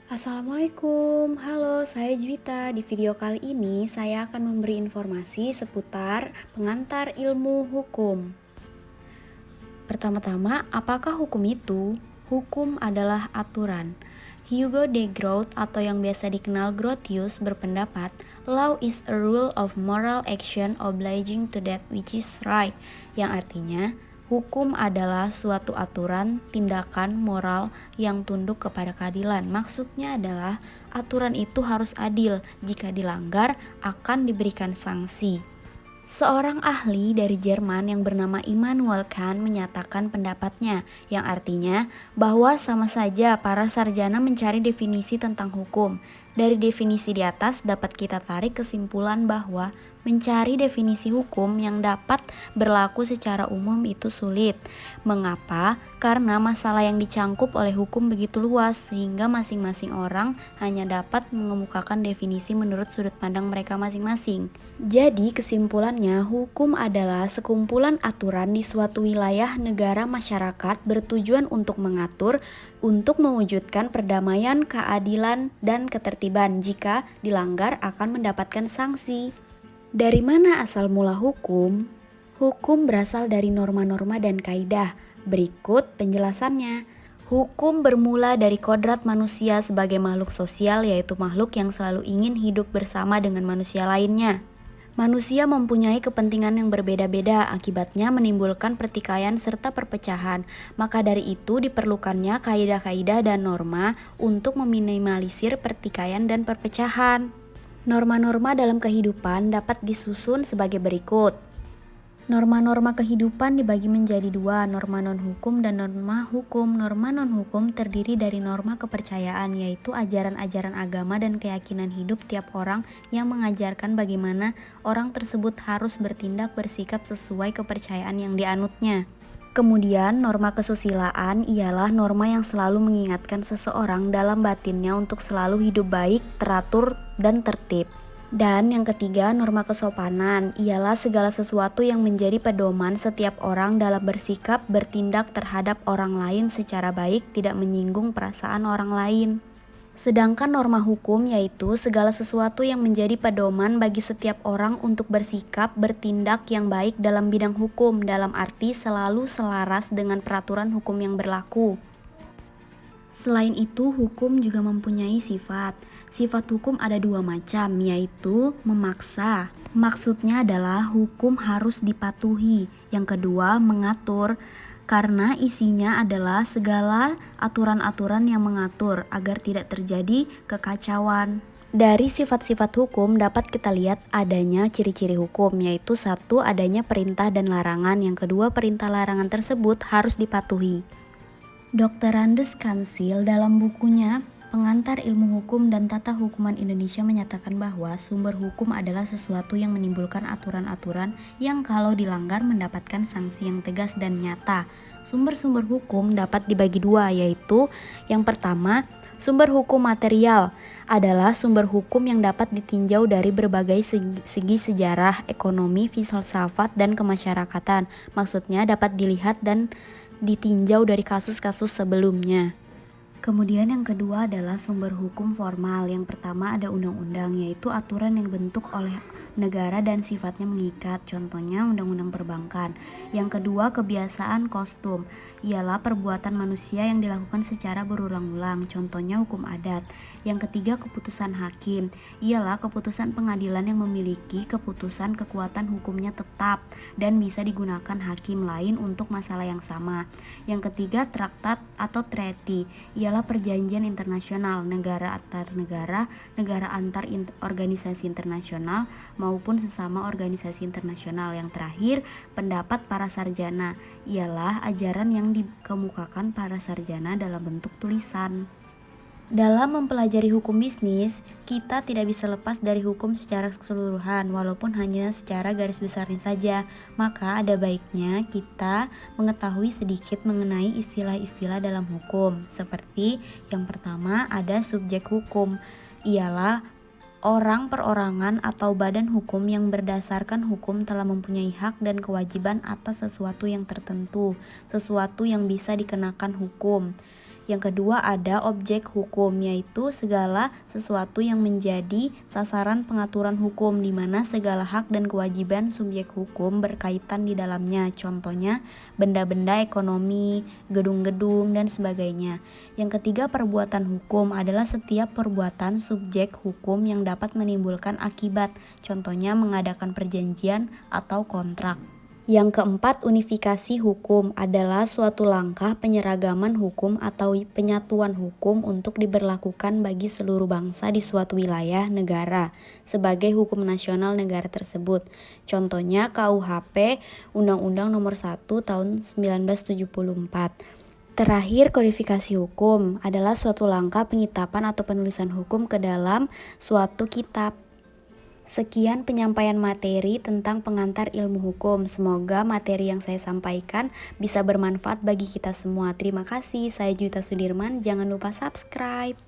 Assalamualaikum, halo saya Juwita. Di video kali ini saya akan memberi informasi seputar pengantar ilmu hukum. Pertama-tama, apakah hukum itu? Hukum adalah aturan. Hugo de Groot atau yang biasa dikenal Grotius berpendapat, law is a rule of moral action obliging to that which is right, yang artinya hukum adalah suatu aturan tindakan moral yang tunduk kepada keadilan. Maksudnya adalah aturan itu harus adil, jika dilanggar akan diberikan sanksi. Seorang ahli dari Jerman yang bernama Immanuel Kant menyatakan pendapatnya, yang artinya bahwa sama saja para sarjana mencari definisi tentang hukum. Dari definisi di atas dapat kita tarik kesimpulan bahwa mencari definisi hukum yang dapat berlaku secara umum itu sulit. Mengapa? Karena masalah yang dicangkup oleh hukum begitu luas sehingga masing-masing orang hanya dapat mengemukakan definisi menurut sudut pandang mereka masing-masing. Jadi kesimpulannya, hukum adalah sekumpulan aturan di suatu wilayah negara masyarakat bertujuan untuk mengatur, untuk mewujudkan perdamaian, keadilan, dan ketertiban. Jika dilanggar akan mendapatkan sanksi. Dari mana asal mula hukum? Hukum berasal dari norma-norma dan kaidah. Berikut penjelasannya. Hukum bermula dari kodrat manusia sebagai makhluk sosial, yaitu makhluk yang selalu ingin hidup bersama dengan manusia lainnya. Manusia mempunyai kepentingan yang berbeda-beda, akibatnya menimbulkan pertikaian serta perpecahan. Maka dari itu diperlukannya kaidah-kaidah dan norma untuk meminimalisir pertikaian dan perpecahan. Norma-norma dalam kehidupan dapat disusun sebagai berikut. Norma-norma kehidupan dibagi menjadi dua, norma non-hukum dan norma hukum. Norma non-hukum terdiri dari norma kepercayaan, yaitu ajaran-ajaran agama dan keyakinan hidup tiap orang yang mengajarkan bagaimana orang tersebut harus bertindak bersikap sesuai kepercayaan yang dianutnya. Kemudian, norma kesusilaan ialah norma yang selalu mengingatkan seseorang dalam batinnya untuk selalu hidup baik, teratur, dan tertib. Dan yang ketiga, norma kesopanan ialah segala sesuatu yang menjadi pedoman setiap orang dalam bersikap, bertindak terhadap orang lain secara baik, tidak menyinggung perasaan orang lain. Sedangkan norma hukum yaitu segala sesuatu yang menjadi pedoman bagi setiap orang untuk bersikap, bertindak yang baik dalam bidang hukum, dalam arti selalu selaras dengan peraturan hukum yang berlaku. Selain itu, hukum juga mempunyai sifat. Sifat hukum ada dua macam, yaitu memaksa. Maksudnya adalah hukum harus dipatuhi. Yang kedua, mengatur. Karena isinya adalah segala aturan-aturan yang mengatur agar tidak terjadi kekacauan. Dari sifat-sifat hukum dapat kita lihat adanya ciri-ciri hukum, yaitu satu, adanya perintah dan larangan. Yang kedua, perintah larangan tersebut harus dipatuhi. Dr. Andes Kansil dalam bukunya Pengantar Ilmu Hukum dan Tata Hukuman Indonesia menyatakan bahwa sumber hukum adalah sesuatu yang menimbulkan aturan-aturan yang kalau dilanggar mendapatkan sanksi yang tegas dan nyata. Sumber-sumber hukum dapat dibagi dua, yaitu yang pertama, sumber hukum material adalah sumber hukum yang dapat ditinjau dari berbagai segi sejarah, ekonomi, filsafat, dan kemasyarakatan. Maksudnya dapat dilihat dan ditinjau dari kasus-kasus sebelumnya. Kemudian yang kedua adalah sumber hukum formal. Yang pertama ada undang-undang, yaitu aturan yang dibentuk oleh negara dan sifatnya mengikat, contohnya undang-undang perbankan. Yang kedua, kebiasaan kostum, ialah perbuatan manusia yang dilakukan secara berulang-ulang, contohnya hukum adat. Yang ketiga, keputusan hakim, ialah keputusan pengadilan yang memiliki keputusan kekuatan hukumnya tetap dan bisa digunakan hakim lain untuk masalah yang sama. Yang ketiga, traktat atau treaty, ialah perjanjian internasional negara antar negara, negara antar organisasi internasional maupun sesama organisasi internasional. Yang terakhir, pendapat para sarjana, ialah ajaran yang dikemukakan para sarjana dalam bentuk tulisan. Dalam mempelajari hukum bisnis, kita tidak bisa lepas dari hukum secara keseluruhan, walaupun hanya secara garis besarnya saja. Maka ada baiknya kita mengetahui sedikit mengenai istilah-istilah dalam hukum. Seperti yang pertama ada subjek hukum, ialah orang, perorangan, atau badan hukum yang berdasarkan hukum telah mempunyai hak dan kewajiban atas sesuatu yang tertentu, sesuatu yang bisa dikenakan hukum. Yang kedua ada objek hukum, yaitu segala sesuatu yang menjadi sasaran pengaturan hukum di mana segala hak dan kewajiban subjek hukum berkaitan di dalamnya. Contohnya benda-benda ekonomi, gedung-gedung, dan sebagainya. Yang ketiga, perbuatan hukum adalah setiap perbuatan subjek hukum yang dapat menimbulkan akibat. Contohnya mengadakan perjanjian atau kontrak. Yang keempat, unifikasi hukum adalah suatu langkah penyeragaman hukum atau penyatuan hukum untuk diberlakukan bagi seluruh bangsa di suatu wilayah negara sebagai hukum nasional negara tersebut. Contohnya KUHP Undang-Undang Nomor 1 Tahun 1974. Terakhir, kodifikasi hukum adalah suatu langkah pengitapan atau penulisan hukum ke dalam suatu kitab. Sekian penyampaian materi tentang pengantar ilmu hukum. Semoga materi yang saya sampaikan bisa bermanfaat bagi kita semua. Terima kasih, saya Juwita Sudirman. Jangan lupa subscribe.